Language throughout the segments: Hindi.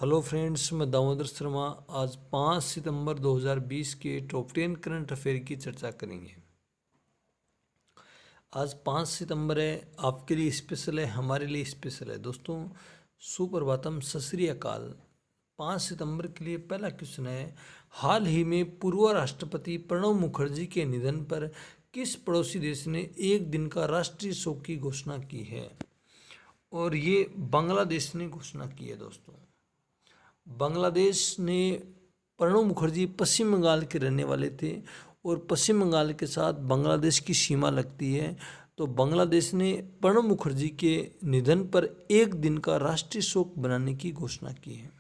हेलो फ्रेंड्स, मैं दामोदर शर्मा। आज 5 सितंबर 2020 के टॉप 10 करंट अफेयर की चर्चा करेंगे। आज 5 सितंबर है, आपके लिए स्पेशल है, हमारे लिए स्पेशल है। दोस्तों, सुप्रभातम, सत श्री अकाल। 5 सितंबर के लिए पहला क्वेश्चन है, हाल ही में पूर्व राष्ट्रपति प्रणब मुखर्जी के निधन पर किस पड़ोसी देश ने एक दिन का राष्ट्रीय शोक की घोषणा की है? और ये बांग्लादेश ने घोषणा की है। दोस्तों, बांग्लादेश ने, प्रणब मुखर्जी पश्चिम बंगाल के रहने वाले थे और पश्चिम बंगाल के साथ बांग्लादेश की सीमा लगती है। तो बांग्लादेश ने प्रणब मुखर्जी के निधन पर एक दिन का राष्ट्रीय शोक मनाने की घोषणा की है।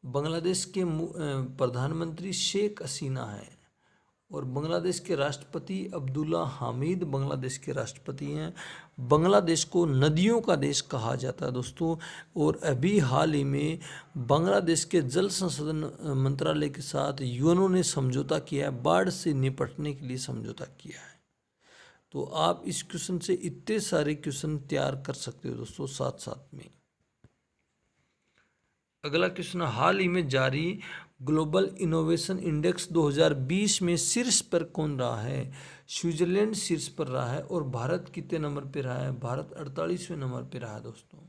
बांग्लादेश के प्रधानमंत्री शेख हसीना हैं और बांग्लादेश के राष्ट्रपति अब्दुल्ला हामिद बांग्लादेश के राष्ट्रपति हैं। बांग्लादेश को नदियों का देश कहा जाता है दोस्तों। और अभी हाल ही में बांग्लादेश के जल संसाधन मंत्रालय के साथ यूएनओ ने समझौता किया है, बाढ़ से निपटने के लिए समझौता किया है। तो आप इस क्वेश्चन से इतने सारे क्वेश्चन तैयार कर सकते हो दोस्तों साथ साथ में। अगला क्वेश्चन, हाल ही में जारी ग्लोबल इनोवेशन इंडेक्स 2020 में शीर्ष पर कौन रहा है? स्विट्जरलैंड शीर्ष पर रहा है। और भारत कितने नंबर पे रहा है? भारत 48वें नंबर पे रहा है दोस्तों।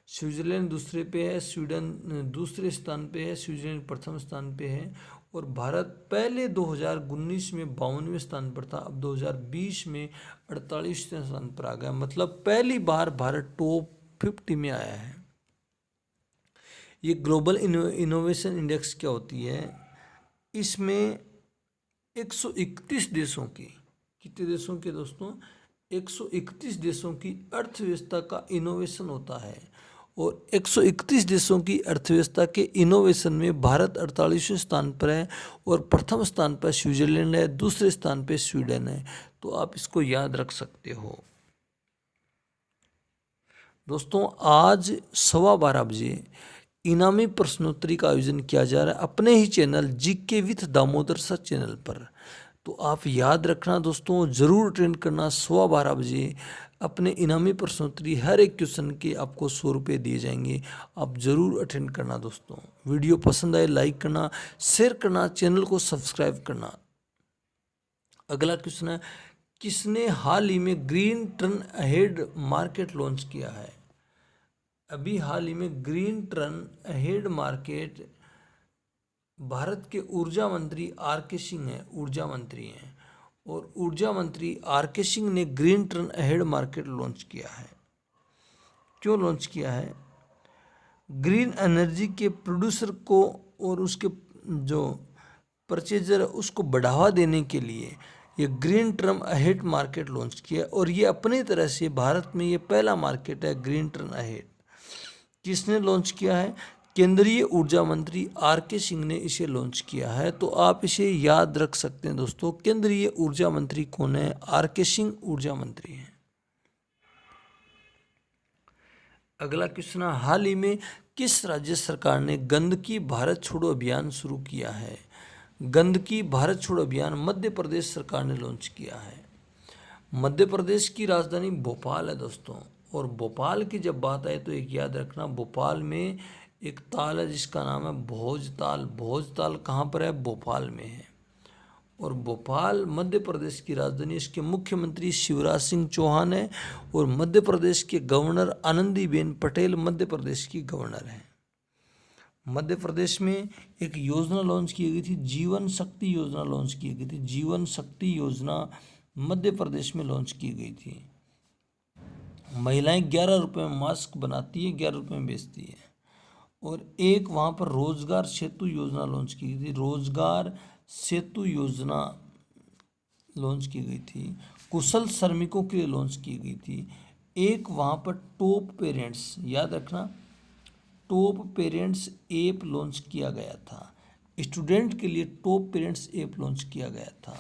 स्विट्जरलैंड दूसरे पे है, स्वीडन दूसरे स्थान पे है, स्विट्जरलैंड प्रथम स्थान पे है। और भारत पहले 2019 में 52वें स्थान पर था, अब 2020 में 48वें स्थान पर आ गया। मतलब पहली बार भारत टॉप 50 में आया है। ये ग्लोबल इनोवेशन इंडेक्स क्या होती है? इसमें 131 देशों की, कितने देशों के दोस्तों? 131 देशों की अर्थव्यवस्था का इनोवेशन होता है। और 131 देशों की अर्थव्यवस्था के इनोवेशन में भारत 48वें स्थान पर है और प्रथम स्थान पर स्विट्जरलैंड है, दूसरे स्थान पर स्वीडन है। तो आप इसको याद रख सकते हो। दोस्तों, आज 12:15 बजे इनामी प्रश्नोत्तरी का आयोजन किया जा रहा है अपने ही channel GK with Damodar sir channel पर। तो आप याद रखना दोस्तों, ज़रूर अटेंड करना। 12:15 बजे अपने इनामी प्रश्नोत्तरी, हर एक क्वेश्चन के आपको 100 रुपये दिए जाएंगे। आप ज़रूर अटेंड करना दोस्तों। वीडियो पसंद आए लाइक करना, शेयर करना, चैनल को सब्सक्राइब करना। अगला क्वेश्चन है, किसने हाल ही में green turn ahead market launch किया है? अभी हाल ही में green turn ahead market Bharat के ऊर्जा मंत्री आर के सिंह हैं, ऊर्जा मंत्री हैं। और ऊर्जा मंत्री आर के सिंह ने green turn ahead market launch किया है। क्यों लॉन्च किया है? ग्रीन एनर्जी के प्रोड्यूसर को और उसके जो परचेजर है उसको बढ़ावा देने के लिए ये green turn ahead market launch किया। और ये अपनी तरह से भारत में ये पहला मार्केट है ग्रीन टर्न अहेड। किसने लॉन्च किया है? केंद्रीय ऊर्जा मंत्री आर के सिंह ने इसे लॉन्च किया है। तो आप इसे याद रख सकते हैं दोस्तों। केंद्रीय ऊर्जा मंत्री कौन है? आर के सिंह ऊर्जा मंत्री हैं। अगला क्वेश्चन, हाल ही में किस राज्य सरकार ने गंदगी भारत छोड़ो अभियान शुरू किया है? गंदगी भारत छोड़ो अभियान मध्य प्रदेश सरकार ने लॉन्च किया है। मध्य प्रदेश की राजधानी भोपाल है दोस्तों। और भोपाल की जब बात आए तो एक याद रखना, भोपाल में एक ताल है जिसका नाम है भोजताल। भोजताल कहाँ पर है? भोपाल में है। और भोपाल मध्य प्रदेश की राजधानी, इसके मुख्यमंत्री शिवराज सिंह चौहान है। और मध्य प्रदेश के गवर्नर आनंदीबेन पटेल मध्य प्रदेश की गवर्नर हैं। मध्य प्रदेश में एक योजना लॉन्च की गई थी, जीवन शक्ति योजना लॉन्च की गई थी। जीवन शक्ति योजना मध्य प्रदेश में लॉन्च की गई थी। महिलाएं 11 रुपये में मास्क बनाती है, 11 रुपये में बेचती है। और एक वहाँ पर रोजगार सेतु योजना लॉन्च की गई थी। रोजगार सेतु योजना लॉन्च की गई थी, कुशल श्रमिकों के लिए लॉन्च की गई थी। एक वहाँ पर टॉप पेरेंट्स, याद रखना, टॉप पेरेंट्स ऐप लॉन्च किया गया था। स्टूडेंट के लिए टॉप पेरेंट्स ऐप लॉन्च किया गया था।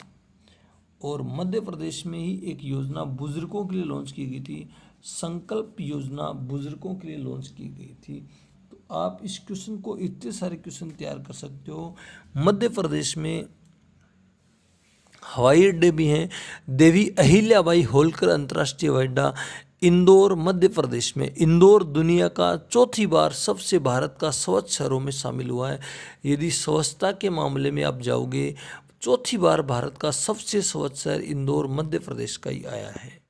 और मध्य प्रदेश में ही एक योजना बुजुर्गों के लिए लॉन्च की गई थी, संकल्प योजना बुजुर्गों के लिए लॉन्च की गई थी। तो आप इस क्वेश्चन को, इतने सारे क्वेश्चन तैयार कर सकते हो। मध्य प्रदेश में हवाई अड्डे भी हैं। देवी अहिल्याबाई होलकर अंतर्राष्ट्रीय हवाई अड्डा इंदौर मध्य प्रदेश में। इंदौर दुनिया का चौथी बार सबसे भारत का स्वच्छ शहरों में शामिल हुआ है। यदि स्वच्छता के मामले में आप जाओगे, चौथी बार भारत का सबसे स्वच्छ शहर इंदौर मध्य प्रदेश का ही आया है।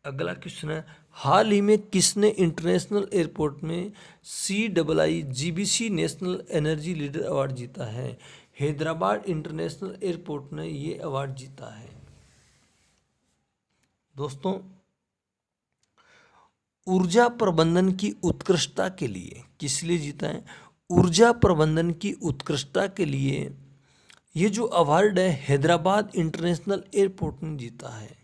अगला क्वेश्चन है, हाल ही में किसने इंटरनेशनल एयरपोर्ट में CIIGBC national energy leader award जीता है? हैदराबाद इंटरनेशनल एयरपोर्ट ने ये अवार्ड जीता है। दोस्तों, ऊर्जा प्रबंधन की उत्कृष्टता के लिए किस लिए जीता है? ऊर्जा प्रबंधन की उत्कृष्टता के लिए ये जो अवार्ड है हैदराबाद इंटरनेशनल एयरपोर्ट ने जीता है।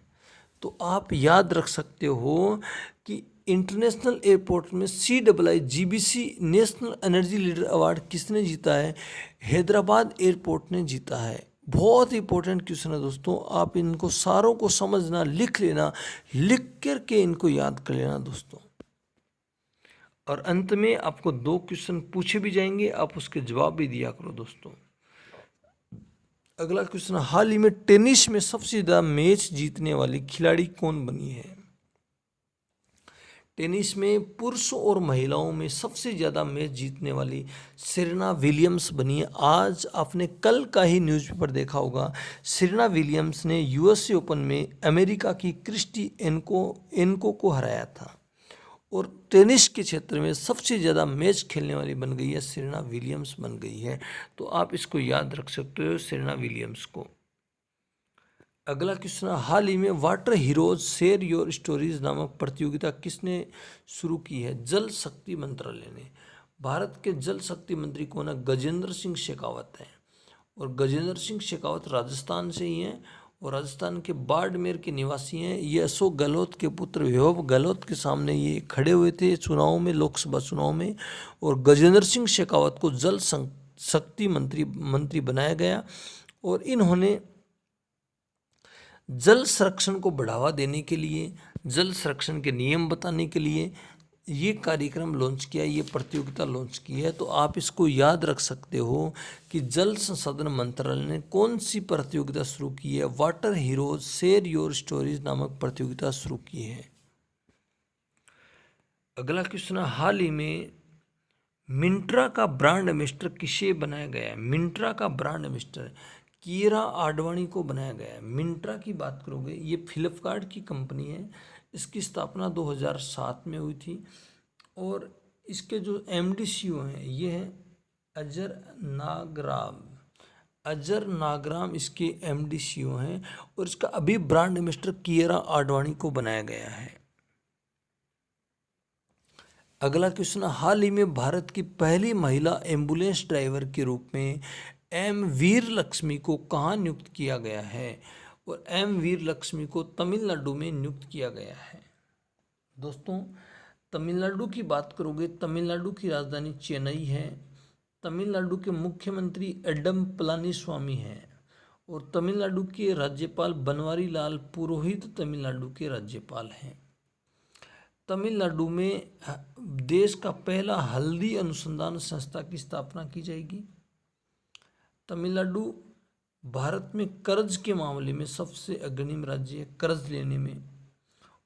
तो आप याद रख सकते हो कि इंटरनेशनल एयरपोर्ट में CIIGBC national energy leader award किसने जीता है? हैदराबाद एयरपोर्ट ने जीता है। बहुत इंपॉर्टेंट क्वेश्चन है दोस्तों, आप इनको सारों को समझना, लिख लेना, लिख करके इनको याद कर लेना दोस्तों। और अंत में आपको 2 क्वेश्चन पूछे भी जाएंगे, आप उसके जवाब भी दिया करो दोस्तों। अगला क्वेश्चन, हाल ही में टेनिस में सबसे ज़्यादा मैच जीतने वाली खिलाड़ी कौन बनी है? टेनिस में पुरुषों और महिलाओं में सबसे ज़्यादा मैच जीतने वाली सेरेना विलियम्स बनी है। आज आपने कल का ही न्यूज़पेपर देखा होगा, सेरेना विलियम्स ने USA ओपन में अमेरिका की क्रिस्टी एनको को हराया था और टेनिस के क्षेत्र में सबसे ज़्यादा मैच खेलने वाली बन गई है, सेरेना विलियम्स बन गई है। तो आप इसको याद रख सकते हो, सेरेना विलियम्स को। अगला क्वेश्चन, हाल ही में water heroes share your stories नामक प्रतियोगिता किसने शुरू की है? जल शक्ति मंत्रालय ने। भारत के जल शक्ति मंत्री कौन है? गजेंद्र सिंह शेखावत हैं। और गजेंद्र सिंह शेखावत राजस्थान से ही हैं और राजस्थान के बाड़मेर के निवासी हैं। ये अशोक गहलोत के पुत्र विभव गहलोत के सामने ये खड़े हुए थे चुनाव में, लोकसभा चुनाव में। और गजेंद्र सिंह शेखावत को जल शक्ति मंत्री बनाया गया और इन्होंने जल संरक्षण को बढ़ावा देने के लिए, जल संरक्षण के नियम बताने के लिए ये कार्यक्रम लॉन्च किया, ये प्रतियोगिता लॉन्च की है। तो आप इसको याद रख सकते हो कि जल संसाधन मंत्रालय ने कौन सी प्रतियोगिता शुरू की है? Water heroes share your stories नामक प्रतियोगिता शुरू की है। अगला क्वेश्चन, हाल ही में मिंत्रा का ब्रांड एम्बेसडर किसे बनाया गया है? मिंत्रा का ब्रांड एम्बेसडर कीरा आडवाणी को बनाया गया है। मिंत्रा की बात करोगे, ये फ्लिपकार्ट की कंपनी है। इसकी स्थापना 2007 में हुई थी और इसके जो MD CEO हैं ये हैं अजर नागराम इसके MD CEO हैं और इसका अभी ब्रांड एम्बेसडर कीरा आडवाणी को बनाया गया है। अगला क्वेश्चन, हाल ही में भारत की पहली महिला एम्बुलेंस ड्राइवर के रूप में M वीरलक्ष्मी को कहाँ नियुक्त किया गया है? और M वीरलक्ष्मी को तमिलनाडु में नियुक्त किया गया है। दोस्तों, तमिलनाडु की बात करोगे, तमिलनाडु की राजधानी चेन्नई है। तमिलनाडु के मुख्यमंत्री एडम पलानीस्वामी हैं और तमिलनाडु के राज्यपाल बनवारी लाल पुरोहित तमिलनाडु के राज्यपाल हैं। तमिलनाडु में देश का पहला हल्दी अनुसंधान संस्था की स्थापना की जाएगी। तमिलनाडु भारत में कर्ज के मामले में सबसे अग्रणी राज्य है, कर्ज लेने में।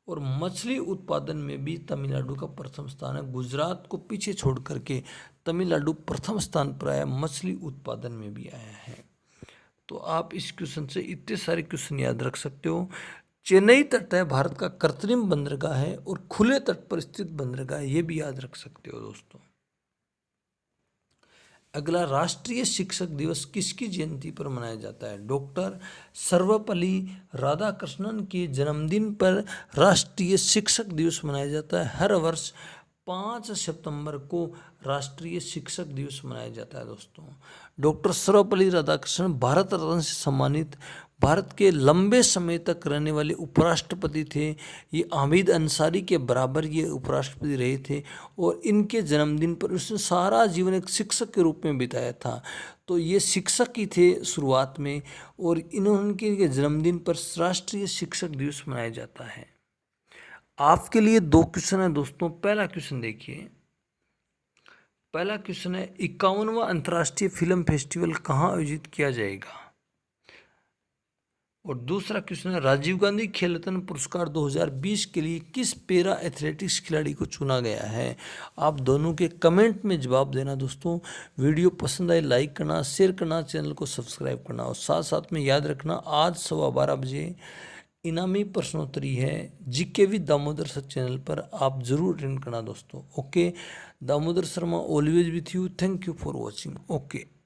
और मछली उत्पादन में भी तमिलनाडु का प्रथम स्थान है। गुजरात को पीछे छोड़ करके तमिलनाडु प्रथम स्थान पर आया, मछली उत्पादन में भी आया है। तो आप इस क्वेश्चन से इतने सारे क्वेश्चन याद रख सकते हो। चेन्नई तट है भारत का कृत्रिम बंदरगाह है और खुले तट पर स्थित बंदरगाह है, ये भी याद रख सकते हो दोस्तों। अगला, राष्ट्रीय शिक्षक दिवस किसकी जयंती पर मनाया जाता है? डॉक्टर सर्वपल्ली राधाकृष्णन के जन्मदिन पर राष्ट्रीय शिक्षक दिवस मनाया जाता है। हर वर्ष 5 सितंबर को राष्ट्रीय शिक्षक दिवस मनाया जाता है दोस्तों। डॉक्टर सर्वपल्ली राधाकृष्णन भारत रत्न से सम्मानित भारत के लंबे समय तक रहने वाले उपराष्ट्रपति थे। ये हामिद अंसारी के बराबर ये उपराष्ट्रपति रहे थे और इनके जन्मदिन पर उसने सारा जीवन एक शिक्षक के रूप में बिताया था। तो ये शिक्षक ही थे शुरुआत में और इनके जन्मदिन पर राष्ट्रीय शिक्षक दिवस मनाया जाता है। आपके लिए 2 क्वेश्चन है दोस्तों। पहला क्वेश्चन देखिए, पहला क्वेश्चन है 51वां अंतर्राष्ट्रीय फिल्म फेस्टिवल कहाँ आयोजित किया जाएगा? और दूसरा क्वेश्चन है, राजीव गांधी खेल रत्न पुरस्कार 2020 के लिए किस पैरा एथलेटिक्स खिलाड़ी को चुना गया है? आप दोनों के कमेंट में जवाब देना दोस्तों। वीडियो पसंद आए लाइक करना, शेयर करना, चैनल को सब्सक्राइब करना, और साथ साथ में याद रखना आज 12:15 बजे इनामी प्रश्नोत्तरी है GK with Damodar sir channel पर, आप जरूर अटेंड करना दोस्तों। Okay, Damodar Sharma always with you, thank you for watching. Okay.